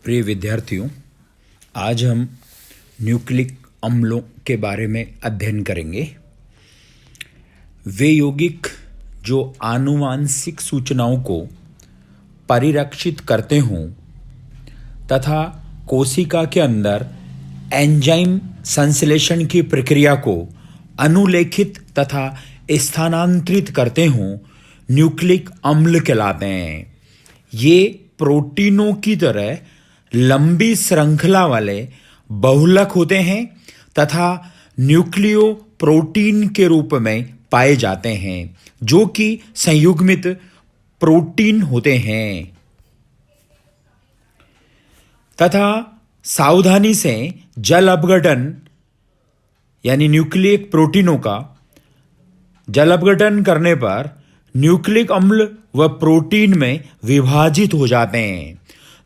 प्रिय विद्यार्थियों, आज हम न्यूक्लिक अम्लों के बारे में अध्ययन करेंगे। वे यौगिक जो आनुवांशिक सूचनाओं को परिरक्षित करते हों तथा कोशिका के अंदर एंजाइम संश्लेषण की प्रक्रिया को अनुलेखित तथा स्थानांतरित करते हों, न्यूक्लिक अम्ल कहलाते हैं। ये प्रोटीनों की तरह लंबी श्रृंखला वाले बहुलक होते हैं तथा न्यूक्लियो प्रोटीन के रूप में पाए जाते हैं, जो कि संयुग्मित प्रोटीन होते हैं तथा सावधानी से जल अपघटन यानी न्यूक्लिक प्रोटीनों का जल अपघटन करने पर न्यूक्लिक अम्ल व प्रोटीन में विभाजित हो जाते हैं।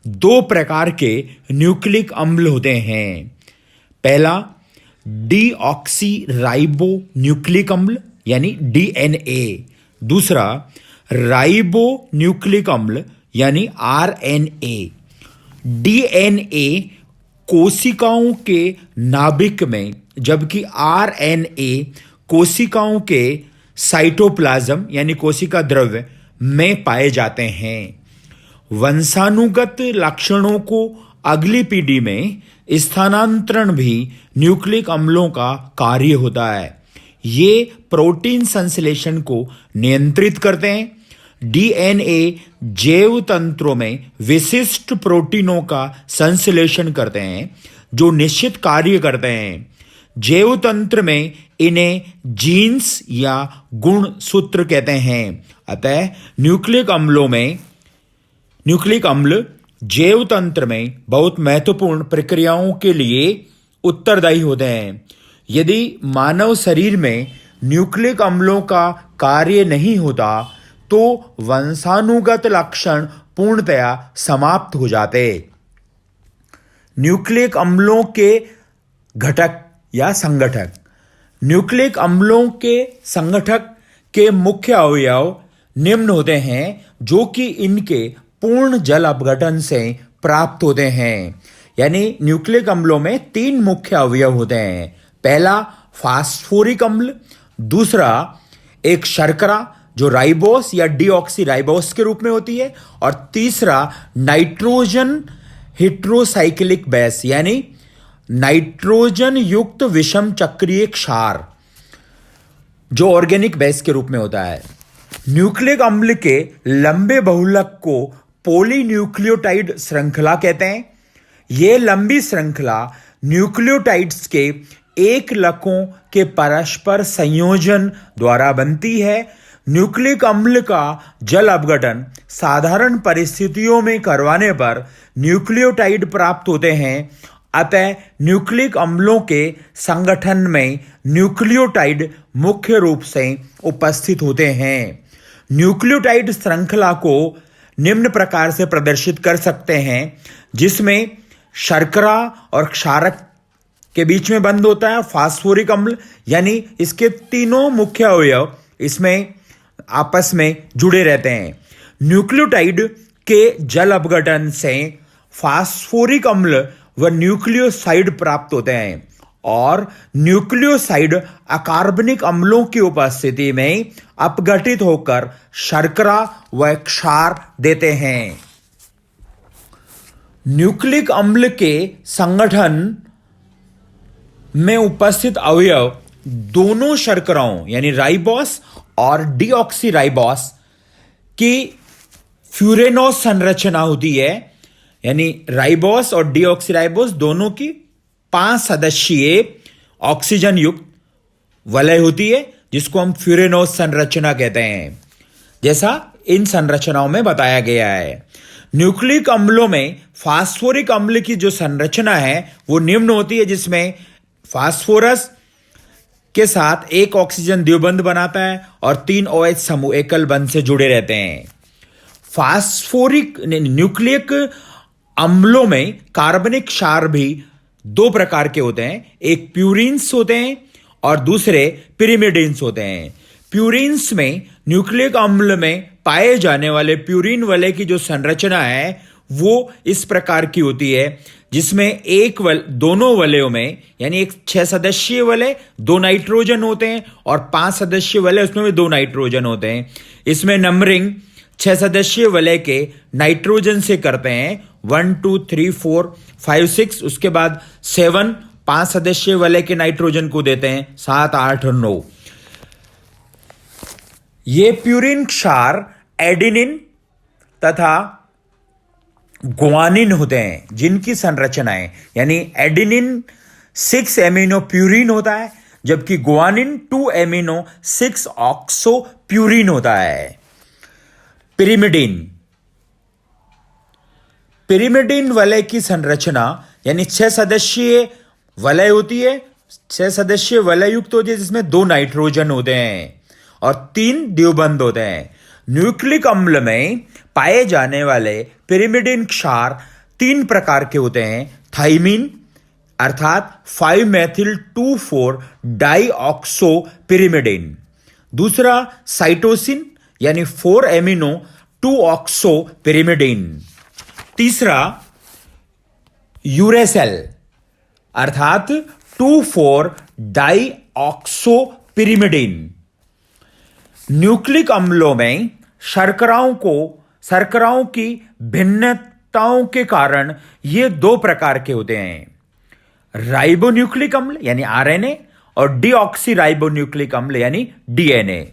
दो प्रकार के न्यूक्लिक अम्ल होते हैं। पहला डीऑक्सीराइबो न्यूक्लिक अम्ल यानी डीएनए, दूसरा राइबो न्यूक्लिक अम्ल यानी आरएनए। डीएनए कोशिकाओं के नाभिक में, जबकि आरएनए कोशिकाओं के साइटोप्लाज्म यानी कोशिका द्रव्य में पाए जाते हैं। वंशानुगत लक्षणों को अगली पीढ़ी में स्थानांतरण भी न्यूक्लिक अम्लों का कार्य होता है। ये प्रोटीन संश्लेषण को नियंत्रित करते हैं। डीएनए जैव तंत्रों में विशिष्ट प्रोटीनों का संश्लेषण करते हैं जो निश्चित कार्य करते हैं। जैव तंत्र में इन्हें जीन्स या गुणसूत्र कहते हैं। अतः न्यूक्लिक अम्ल जैव तंत्र में बहुत महत्वपूर्ण प्रक्रियाओं के लिए उत्तरदायी होते हैं। यदि मानव शरीर में न्यूक्लिक अम्लों का कार्य नहीं होता तो वंशानुगत लक्षण पूर्णतया समाप्त हो जाते। न्यूक्लिक अम्लों के घटक या संगठक। न्यूक्लिक अम्लों के संगठक के मुख्य अवयव निम्न होते हैं, जो कि इनके पूर्ण जल अपघटन से प्राप्त होते हैं। यानी न्यूक्लिक अम्लों में तीन मुख्य अवयव होते हैं। पहला फास्फोरिक अम्ल, दूसरा एक शर्करा जो राइबोस या डीऑक्सीराइबोस के रूप में होती है, और तीसरा नाइट्रोजन हेट्रोसाइक्लिक बेस यानी नाइट्रोजन युक्त विषम चक्रीय क्षार जो ऑर्गेनिक बेस के रूप में होता है। न्यूक्लिक अम्ल के लंबे बहुलक को पॉलीन्यूक्लियोटाइड श्रृंखला कहते हैं। यह लंबी श्रृंखला न्यूक्लियोटाइड्स के एक लकों के परस्पर संयोजन द्वारा बनती है। न्यूक्लिक अम्ल का जल अपघटन साधारण परिस्थितियों में करवाने पर न्यूक्लियोटाइड प्राप्त होते हैं। अतः न्यूक्लिक अम्लों के संगठन में न्यूक्लियोटाइड मुख्य रूप से उपस्थित होते हैं। न्यूक्लियोटाइड श्रृंखला को निम्न प्रकार से प्रदर्शित कर सकते हैं, जिसमें शर्करा और क्षारक के बीच में बंद होता है फास्फोरिक अम्ल, यानी इसके तीनों मुख्य अवयव इसमें आपस में जुड़े रहते हैं। न्यूक्लियोटाइड के जल अपघटन से फास्फोरिक अम्ल व न्यूक्लियोसाइड प्राप्त होते हैं, और न्यूक्लियोसाइड अकार्बनिक अम्लों की उपस्थिति में अपघटित होकर शर्करा व क्षार देते हैं। न्यूक्लिक अम्ल के संगठन में उपस्थित अवयव दोनों शर्कराओं यानी राइबोस और डीऑक्सीराइबोस की फ्यूरेनोस संरचना होती है। यानी राइबोस और डीऑक्सीराइबोस दोनों की 5 सदस्यीय ऑक्सीजन युक्त वलय होती है, जिसको हम फ्यूरेनोस संरचना कहते हैं, जैसा इन संरचनाओं में बताया गया है। न्यूक्लिक अम्लों में फास्फोरिक अम्ल की जो संरचना है वो निम्न होती है, जिसमें फास्फोरस के साथ एक ऑक्सीजन द्विबंध बनाता है और 3 OH समूह एकल बंध से जुड़े रहते हैं। न्यूक्लिक अम्लों में कार्बनिक क्षार भी दो प्रकार के होते हैं। एक प्यूरिन्स होते हैं और दूसरे पिरिमिडिन्स होते हैं। प्यूरिन्स में न्यूक्लिक अम्ल में पाए जाने वाले प्यूरिन वलय की जो संरचना है वो इस प्रकार की होती है जिसमें दोनों वलयों में, यानी एक 6 सदस्यीय वलय 2 नाइट्रोजन होते हैं और 5 सदस्यीय वलय उसमें भी 2 नाइट्रोजन होते हैं। इसमें नंबरिंग 6 सदस्यीय वलय के नाइट्रोजन से करते हैं 1 2 3 4 5 6, उसके बाद 7 5 सदस्यीय वलय के नाइट्रोजन को देते हैं 7 8 और 9। ये प्यूरिन क्षार एडिनिन तथा ग्वानिन होते हैं जिनकी संरचनाएं, यानी एडिनिन 6 एमिनो प्यूरिन होता है जबकि ग्वानिन 2 एमिनो 6 ऑक्सो प्यूरिन होता है। पिरिमिडिन वलय की संरचना, यानी 6 सदस्यीय वलय होती है, 6 सदस्यीय वलय युक्त होती है जिसमें 2 नाइट्रोजन होते हैं और 3 द्विबंध होते हैं। न्यूक्लिक अम्ल में पाए जाने वाले पिरिमिडिन क्षार 3 प्रकार के होते हैं। थाइमीन अर्थात 5-मेथिल-2,4 डाइऑक्सो पिरिमिडिन, दूसरा साइटोसिन यानी 4 एमिनो 2 ऑक्सो पिरिमिडिन, तीसरा यूरेसिल अर्थात 2,4 डाइऑक्सो पिरिमिडिन। न्यूक्लिक अम्लों में शर्कराओं की भिन्नताओं के कारण ये 2 प्रकार के होते हैं। राइबोन्यूक्लिक अम्ल यानी आरएनए और डीऑक्सी राइबोन्यूक्लिक अम्ल यानी डीएनए।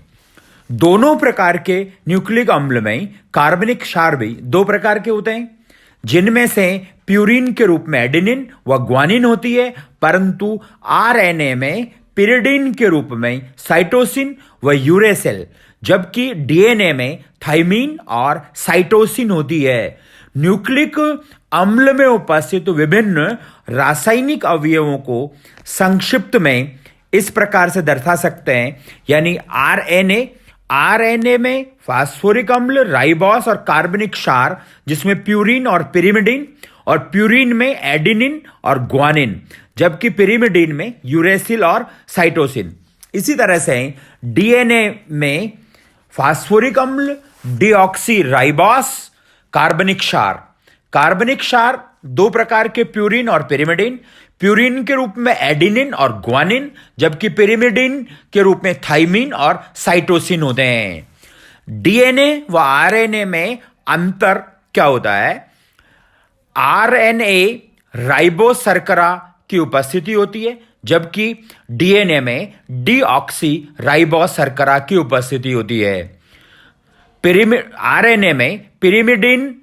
दोनों प्रकार के न्यूक्लिक अम्ल में कार्बनिक क्षार भी 2 प्रकार के होते हैं, जिनमें से प्यूरिन के रूप में एडेनिन व ग्वानिन होती है, परंतु आरएनए में पिरिडिन के रूप में साइटोसिन व यूरेसिल, जबकि डीएनए में थाइमीन और साइटोसिन होती है। न्यूक्लिक अम्ल में उपस्थित विभिन्न रासायनिक अवयवों को संक्षिप्त में इस प्रकार से दर्शा सकते हैं, यानी आरएनए में फास्फोरिक अम्ल, राइबोस और कार्बनिक क्षार जिसमें प्यूरिन और पिरिमिडिन, और प्यूरिन में एडिनिन और ग्वानिन, जबकि पिरिमिडिन में यूरेसिल और साइटोसिन। इसी तरह से डीएनए में फास्फोरिक अम्ल, डीऑक्सी राइबोस, कार्बनिक क्षार 2 प्रकार के प्यूरिन और पिरिमिडिन, प्यूरिन के रूप में एडिनिन और ग्वानिन, जबकि पिरिमिडिन के रूप में थाइमीन और साइटोसिन होते हैं। डीएनए व आरएनए में अंतर क्या होता है? आरएनए राइबोस शर्करा की उपस्थिति होती है, जबकि डीएनए में डीऑक्सी राइबोस शर्करा की उपस्थिति होती है। आरएनए में पिरिमिडिन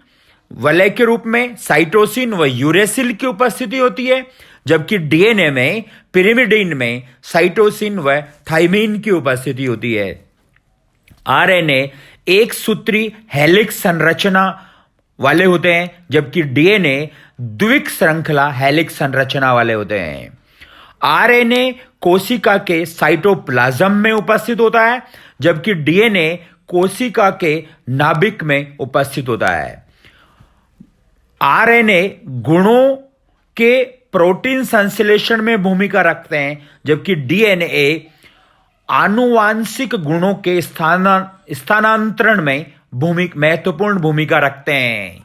वलय के रूप में साइटोसिन व यूरेसिल की उपस्थिति होती है, जबकि डीएनए में पिरिमिडिन में साइटोसिन व थाइमीन की उपस्थिति होती है। आरएनए एक सूत्री हेलिक्स संरचना वाले होते हैं, जबकि डीएनए द्विक श्रृंखला हेलिक्स संरचना वाले होते हैं। आरएनए कोशिका के साइटोप्लाज्म में उपस्थित होता है, जबकि डीएनए कोशिका के नाभिक में उपस्थित होता है। आरएनए गुणों के प्रोटीन संश्लेषण में भूमिका रखते हैं, जबकि डीएनए आनुवांशिक गुणों के स्थानांतरण में महत्वपूर्ण भूमिका रखते हैं।